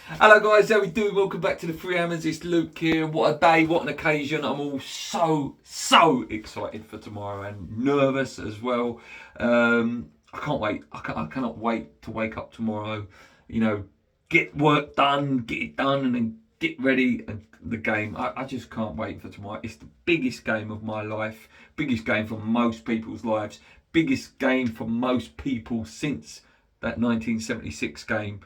Hello guys, how we doing? Welcome back to the Three Hammers. It's Luke here. What a day, what an occasion. I'm all so excited for tomorrow and nervous as well. I can't wait. I cannot wait to wake up tomorrow, get work done, get it done, and then get ready and the game. I just can't wait for tomorrow. It's the biggest game of my life, biggest game for most people's lives, biggest game for most people since that 1976 game.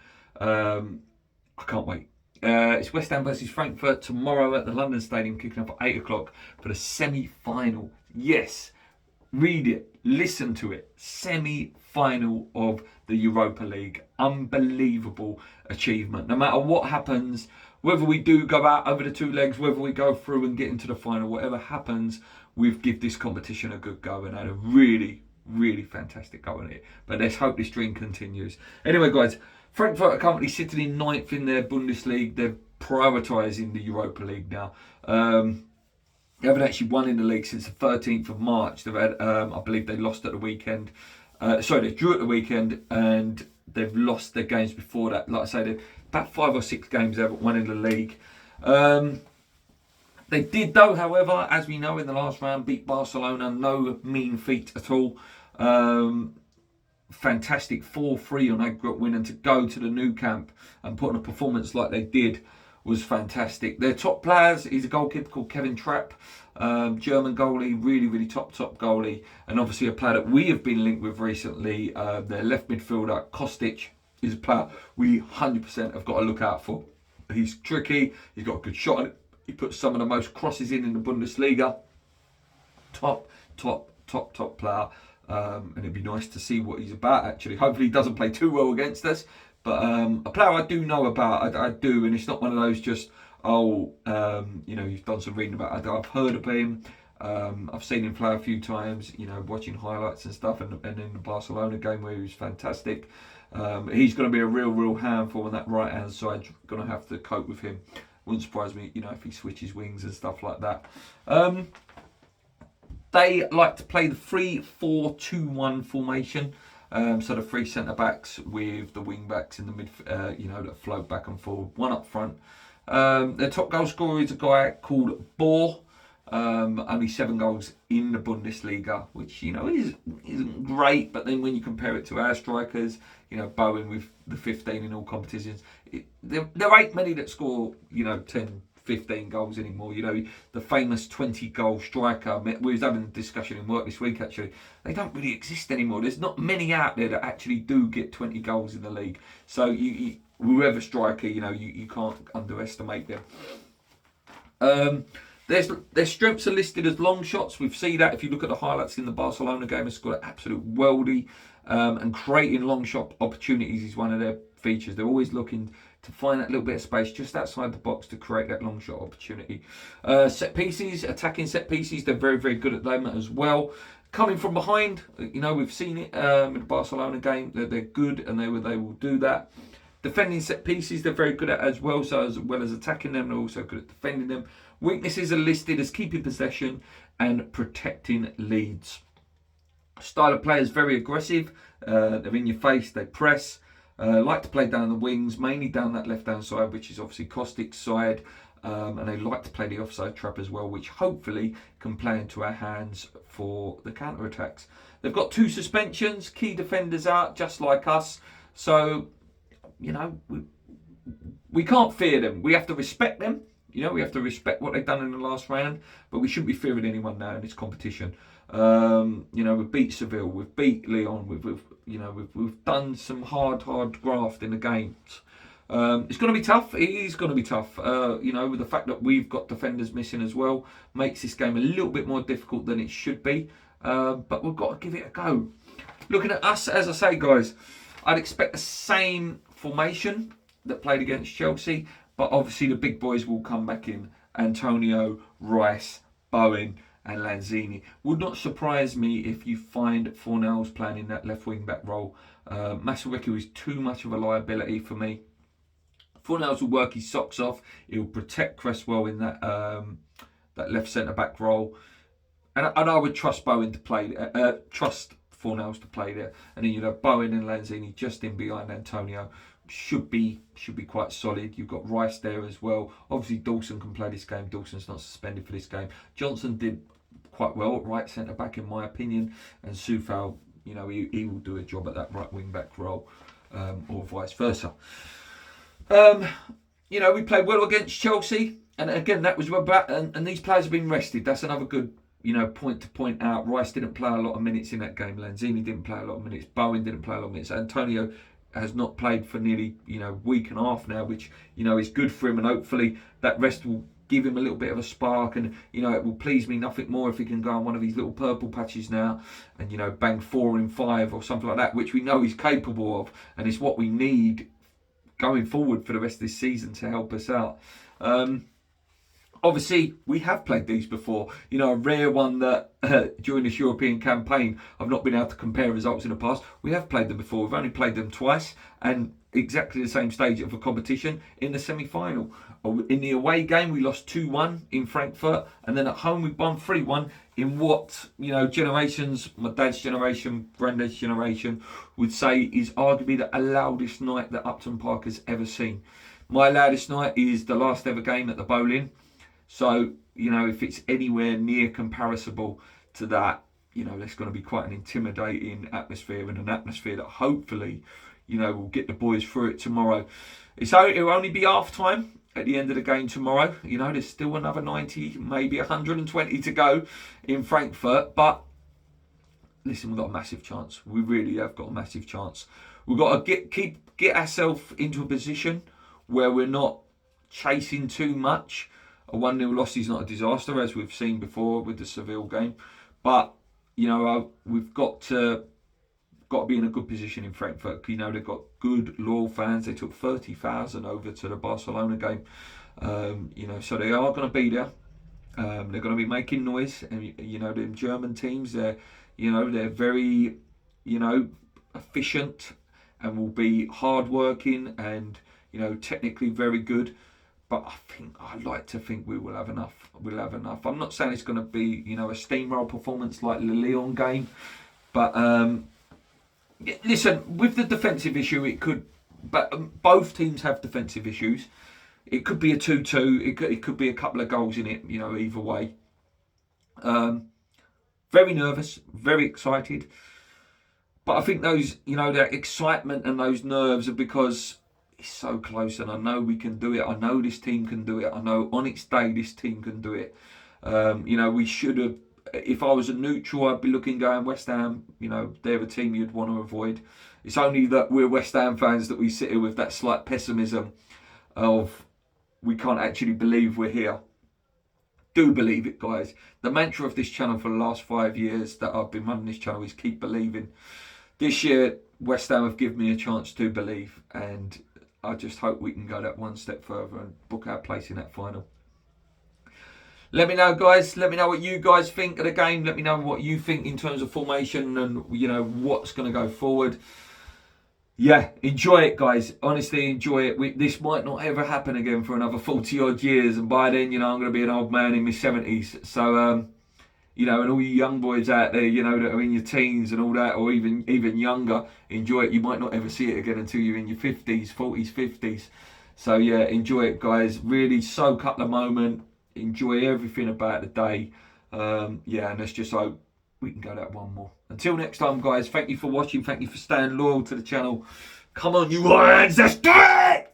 I can't wait. It's West Ham versus Frankfurt tomorrow at the London Stadium, kicking off at 8 o'clock for the semi-final. Yes, read it, listen to it. Semi-final of the Europa League. Unbelievable achievement. No matter what happens, whether we do go out over the two legs, whether we go through and get into the final, whatever happens, we've give this competition a good go and had a really fantastic go in it. But let's hope this dream continues. Anyway, guys, Frankfurt are currently sitting in ninth in their Bundesliga. They're prioritising the Europa League now. They haven't actually won in the league since the 13th of March. They've had, I believe they lost at the weekend. They drew at the weekend and they've lost their games before that. Like I say, they've about 5 or 6 games they haven't won in the league. They did though, however, as we know in the last round, beat Barcelona. No mean feat at all. Fantastic 4-3 on aggregate win, and to go to the new camp and put on a performance like they did was fantastic. Their top players is a goalkeeper called Kevin Trapp, German goalie, really top goalie, and obviously a player that we have been linked with recently. Their left midfielder Kostic is a player we 100% have got to look out for. He's tricky, he's got a good shot, he puts some of the most crosses in the Bundesliga. Top player. And it'd be nice to see what he's about, actually. Hopefully he doesn't play too well against us. But a player I do know about, I do, and it's not one of those just, you've done some reading about it. I've heard of him. I've seen him play a few times, watching highlights and stuff, and in the Barcelona game where he was fantastic. He's going to be a real handful on that right-hand side. Going to have to cope with him. Wouldn't surprise me, if he switches wings and stuff like that. They like to play the 3-4-2-1 formation. So the 3 centre backs with the wing backs in the mid, that float back and forward. One up front. Their top goal scorer is a guy called Bohr. Only 7 goals in the Bundesliga, which isn't great. But then when you compare it to our strikers, Bowen with the 15 in all competitions, there ain't many that score 10. 15 goals anymore. The famous 20 goal striker. We was having a discussion in work this week, actually. They don't really exist anymore. There's not many out there that actually do get 20 goals in the league. So whoever striker, you can't underestimate them. Their strengths are listed as long shots. We've seen that if you look at the highlights in the Barcelona game. It's got an absolute worldie. And creating long shot opportunities is one of their features. They're always looking to find that little bit of space just outside the box to create that long shot opportunity. Set pieces, attacking set pieces, they're very good at them as well. Coming from behind, we've seen it in the Barcelona game. They're good and they will do that. Defending set pieces, they're very good at as well. So as well as attacking them, they're also good at defending them. Weaknesses are listed as keeping possession and protecting leads. Style of play is very aggressive. They're in your face, they press. Like to play down the wings, mainly down that left-hand side, which is obviously Kostic's side. And they like to play the offside trap as well, which hopefully can play into our hands for the counter-attacks. They've got 2 suspensions, key defenders out, just like us. So, we can't fear them. We have to respect them. We have to respect what they've done in the last round, but we shouldn't be fearing anyone now in this competition. We've beat Seville, we've beat Lyon, we've done some hard graft in the games. It's going to be tough. It is going to be tough. With the fact that we've got defenders missing as well, makes this game a little bit more difficult than it should be. But we've got to give it a go. Looking at us, as I say, guys, I'd expect the same formation that played against Chelsea, but obviously the big boys will come back in. Antonio, Rice, Bowen and Lanzini. Would not surprise me if you find Fornals playing in that left wing back role. Masaryk is too much of a liability for me. Fornals will work his socks off. He'll protect Cresswell in that that left centre back role, and I would trust Bowen to play. Trust Fornals to play there, and then you'd have Bowen and Lanzini just in behind Antonio. should be quite solid. You've got Rice there as well. Obviously Dawson can play this game. Dawson's not suspended for this game. Johnson did quite well at right centre back in my opinion, and Soufal, you know, he will do a job at that right wing back role, or vice versa. You know, we played well against Chelsea, and again that was about, and these players have been rested. That's another good, you know, point to point out. Rice didn't play a lot of minutes in that game. Lanzini didn't play a lot of minutes. Bowen didn't play a lot of minutes. Antonio has not played for nearly, you know, week and a half now, which, you know, is good for him, and hopefully that rest will give him a little bit of a spark, and, you know, it will please me nothing more if he can go on one of these little purple patches now and, you know, bang 4 in 5 or something like that, which we know he's capable of, and it's what we need going forward for the rest of this season to help us out. Obviously, we have played these before. You know, a rare one that during this European campaign, I've not been able to compare results in the past. We have played them before. We've only played them twice, and exactly the same stage of a competition in the semi-final. In the away game, we lost 2-1 in Frankfurt, and then at home we won 3-1 in what, you know, generations, my dad's generation, granddad's generation, would say is arguably the loudest night that Upton Park has ever seen. My loudest night is the last ever game at the Bowling. So, you know, if it's anywhere near comparable to that, you know, there's going to be quite an intimidating atmosphere, and an atmosphere that hopefully, you know, will get the boys through it tomorrow. It'll only be half time at the end of the game tomorrow. You know, there's still another 90, maybe 120 to go in Frankfurt. But listen, we've got a massive chance. We really have got a massive chance. We've got to get ourselves into a position where we're not chasing too much. A 1-0 loss is not a disaster, as we've seen before with the Seville game. But, you know, we've got to be in a good position in Frankfurt. You know, they've got good, loyal fans. They took 30,000 over to the Barcelona game. You know, so they are going to be there. They're going to be making noise. And, you know, the German teams, they're very, you know, efficient and will be hard-working and, you know, technically very good. But I'd like to think we will have enough. We'll have enough. I'm not saying it's going to be, you know, a steamroll performance like the Lyon game. But, listen, with the defensive issue, it could... But both teams have defensive issues. It could be a 2-2. It could be a couple of goals in it, you know, either way. Very nervous, very excited. But I think those, you know, that excitement and those nerves are because... it's so close, and I know we can do it. I know this team can do it. I know on its day this team can do it. You know, we should have. If I was a neutral, I'd be looking going West Ham. You know, they're a team you'd want to avoid. It's only that we're West Ham fans that we sit here with that slight pessimism of we can't actually believe we're here. Do believe it, guys. The mantra of this channel for the last 5 years that I've been running this channel is keep believing. This year, West Ham have given me a chance to believe, and I just hope we can go that one step further and book our place in that final. Let me know, guys. Let me know what you guys think of the game. Let me know what you think in terms of formation and, you know, what's going to go forward. Yeah, enjoy it, guys. Honestly, enjoy it. This might not ever happen again for another 40 odd years. And by then, you know, I'm going to be an old man in my 70s. So, you know, and all you young boys out there, you know, that are in your teens and all that, or even younger, enjoy it. You might not ever see it again until you're in your 50s, 40s, 50s. So, yeah, enjoy it, guys. Really soak up the moment. Enjoy everything about the day. Yeah, and let's just hope we can go that one more. Until next time, guys, thank you for watching. Thank you for staying loyal to the channel. Come on, you Lions, let's do it!